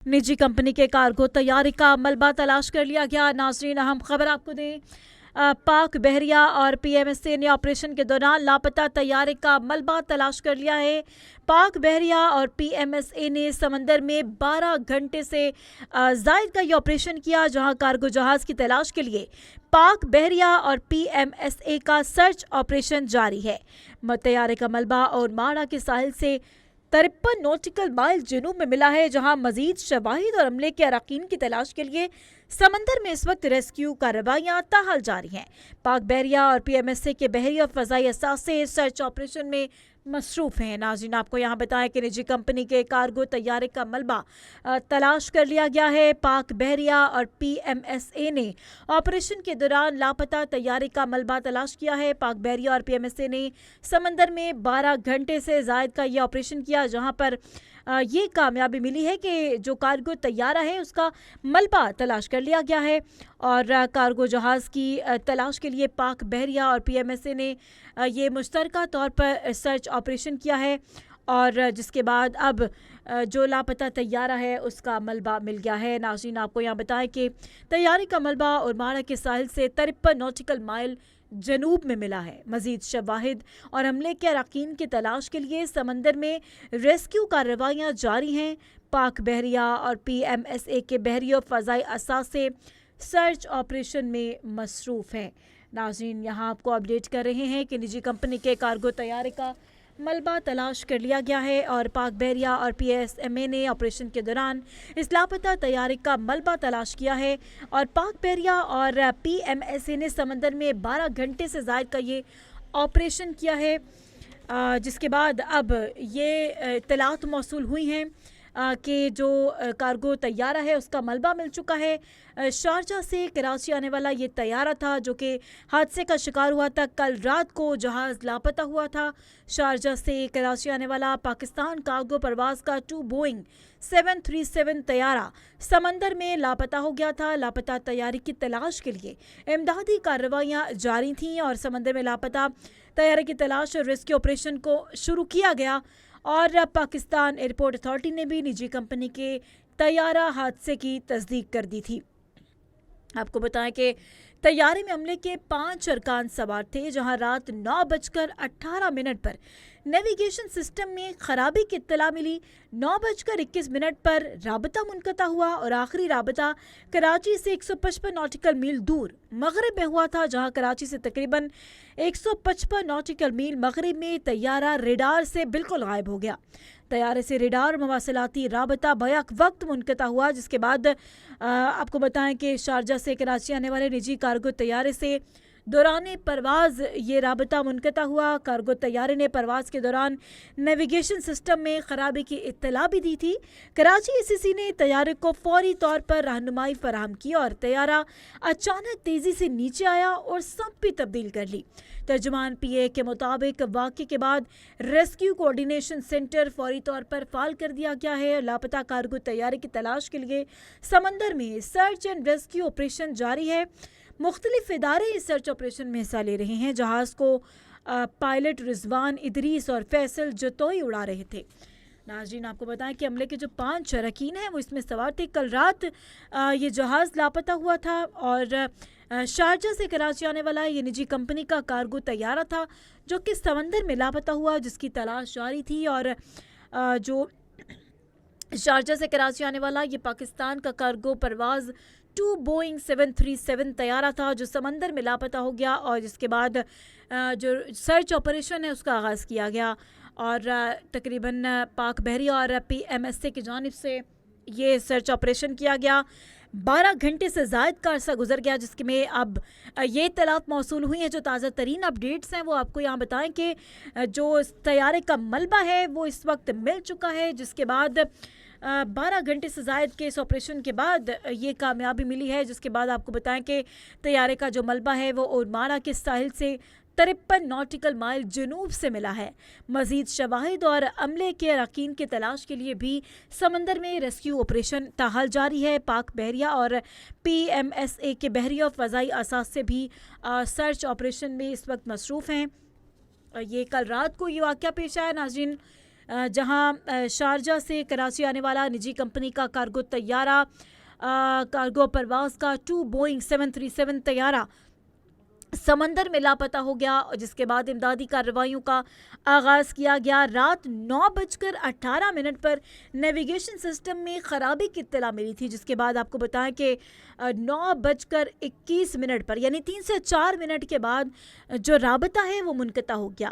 निजी कंपनी के कार्गो तैयारी का मलबा तलाश कर लिया गया। नाजरीन, अहम खबर आपको दें, पाक बहरिया और पीएमएसए ने ऑपरेशन के दौरान लापता तैयारे का मलबा तलाश कर लिया है। पाक बहरिया और पीएमएसए ने समंदर में 12 घंटे से जायद का ये ऑपरेशन किया, जहां कार्गो जहाज की तलाश के लिए पाक बहरिया और पीएमएसए का सर्च ऑपरेशन जारी है। तैयारे का मलबा और माड़ा के साहिल से 53 नॉटिकल माइल जनूब में मिला है, जहां मजीद शवाहिद और अमले के अरकान की तलाश के लिए समंदर में इस वक्त रेस्क्यू कार्रवाइयां ताहाल जारी हैं। पाक बहरिया और पीएमएसए के बहरी और फजाई असासे सर्च ऑपरेशन में मसरूफ हैं। नाज़रीन, आपको यहाँ बताएं कि निजी कंपनी के कार्गो तैयारे का मलबा तलाश कर लिया गया है। पाक बहरिया और पीएमएसए ने ऑपरेशन के दौरान लापता तैयारे का मलबा तलाश किया है। पाक बहरिया और पीएमएसए ने समंदर में 12 घंटे से जायद का ये ऑपरेशन किया, जहाँ पर ये कामयाबी मिली है कि जो कार्गो तैयारा है उसका मलबा तलाश कर लिया गया है। और कार्गो जहाज़ की तलाश के लिए पाक बहरिया और पीएमएसए ने ये मुश्तरका तौर पर सर्च ऑपरेशन किया है, और जिसके बाद अब जो लापता तैयारा है उसका मलबा मिल गया है। नाज़रीन, आपको यहाँ बताएं कि तैयारी का मलबा और माड़ा के साहिल से 53 नॉटिकल माइल जनूब में मिला है। मजीद शवाहिद और हमले के अरकान की तलाश के लिए समंदर में रेस्क्यू कार्रवाइयाँ जारी हैं। पाक बहरिया और पीएमएसए के बहरी और फ़ज़ाई असासे सर्च ऑपरेशन में मसरूफ़ हैं। नाज़रीन, यहाँ आपको अपडेट कर रहे हैं कि निजी कंपनी के कार्गो तैयारे का मलबा तलाश कर लिया गया है, और पाक बहरिया और पीएसएमए ने ऑपरेशन के दौरान इस लापता तैयारे का मलबा तलाश किया है। और पाक बहरिया और पीएमएसए ने समंदर में 12 घंटे से ज़ायद का ये ऑपरेशन किया है, जिसके बाद अब ये इत्तलात मौसूल हुई हैं कि जो कार्गो तैयारा है उसका मलबा मिल चुका है। शारजा से कराची आने वाला ये तैयारा था जो कि हादसे का शिकार हुआ था। कल रात को जहाज़ लापता हुआ था। शारजा से कराची आने वाला पाकिस्तान कार्गो परवाज़ का 2 बोइंग 737 तैयारा समंदर में लापता हो गया था। लापता तैयारी की तलाश के लिए इमदादी कार्रवाइयाँ जारी थीं, और समंदर में लापता तैयारे की तलाश और रेस्क्यू ऑपरेशन को शुरू किया गया। और पाकिस्तान एयरपोर्ट अथॉरिटी ने भी निजी कंपनी के तैयारा हादसे की तस्दीक कर दी थी। आपको बताएं कि तैयारे में हमले के 5 अरकान सवार थे, जहां रात 9:18 पर नेविगेशन सिस्टम में खराबी की इत्तला मिली। 9:21 पर राबता मुनक़ता हुआ, और आखिरी राबता कराची से 155 नॉटिकल मील दूर मगरिब में हुआ था, जहां कराची से तकरीबन 155 नॉटिकल मील मगरिब में तैयारा रेडार से बिल्कुल गायब हो गया। तैयारे से रेडार मवासिलाती राबता बैक वक्त मुनक़ता हुआ, जिसके बाद आपको बताएं कि शारजा से कराची आने वाले निजी कार्गो तैयारे से दौरान परवाज़ ये राबता मुनक़ता हुआ। कार्गो तैयारे ने परवाज़ के दौरान नेविगेशन सिस्टम में ख़राबी की इत्तला भी दी थी। कराची एसीसी ने तैयारे को फौरी तौर पर रहनुमाई फराहम की, और तैयारा अचानक तेज़ी से नीचे आया और सब भी तब्दील कर ली। तर्जुमान पीए के मुताबिक वाक़े के बाद रेस्क्यू कोऑर्डिनेशन सेंटर फौरी तौर पर फाल कर दिया गया है। लापता कार्गो तैयारे की तलाश के लिए समंदर में सर्च एंड रेस्क्यू ऑपरेशन जारी है। मुख्तलिफ इदारे इस सर्च ऑपरेशन में हिस्सा ले रहे हैं। जहाज़ को पायलट रिजवान इदरीस और फैसल जतोई उड़ा रहे थे। नाज़रीन, आपको बताएं कि हमले के जो 5 अरकान हैं वो इसमें सवार थे। कल रात ये जहाज़ लापता हुआ था, और शारजा से कराची आने वाला ये निजी कंपनी का कार्गो तैयारा था जो कि समंदर में लापता हुआ, जिसकी तलाश जारी थी। और जो शारजा से कराची आने वाला ये पाकिस्तान का कार्गो परवाज़ 2 बोइंग 737 तैयारा था जो समंदर में लापता हो गया, और जिसके बाद जो सर्च ऑपरेशन है उसका आगाज़ किया गया। और तकरीबन पाक बहरिया और पीएमएसए की जानिब से ये सर्च ऑपरेशन किया गया। 12 घंटे से ज़ायद का अरसा गुजर गया, जिसके में अब ये इत्तलात मौसूल हुई हैं। जो ताज़ा तरीन अपडेट्स हैं वो आपको यहाँ बताएं कि जो तैयारे का मलबा है वो इस वक्त मिल चुका है, जिसके बाद 12 घंटे से ज़ायद के इस ऑपरेशन के बाद ये कामयाबी मिली है। जिसके बाद आपको बताएं कि तैयारे का जो मलबा है वो ओमारा के साहिल से 53 नॉटिकल माइल जनूब से मिला है। मजीद शवाहिद और अमले के अरकान की तलाश के लिए भी समंदर में रेस्क्यू ऑपरेशन ताहाल जारी है। पाक बहरिया और पीएमएसए के बहरी और फ़ज़ाई असास से भी सर्च ऑपरेशन में इस वक्त मसरूफ़ हैं। ये कल रात को ये वाक़या पेश आया। नाज़रीन, جہاں شارجہ سے کراچی آنے والا نجی کمپنی کا کارگو طیارہ کارگو پرواز کا 2 بوئنگ 737 طیارہ سمندر میں لاپتہ ہو گیا، اور جس کے بعد امدادی کارروائیوں کا آغاز کیا گیا۔ رات 9:18 پر نیویگیشن سسٹم میں خرابی کی اطلاع ملی تھی، جس کے بعد آپ کو بتائیں کہ 9:21 پر یعنی 3 سے 4 منٹ کے بعد جو رابطہ ہے وہ منقطع ہو گیا۔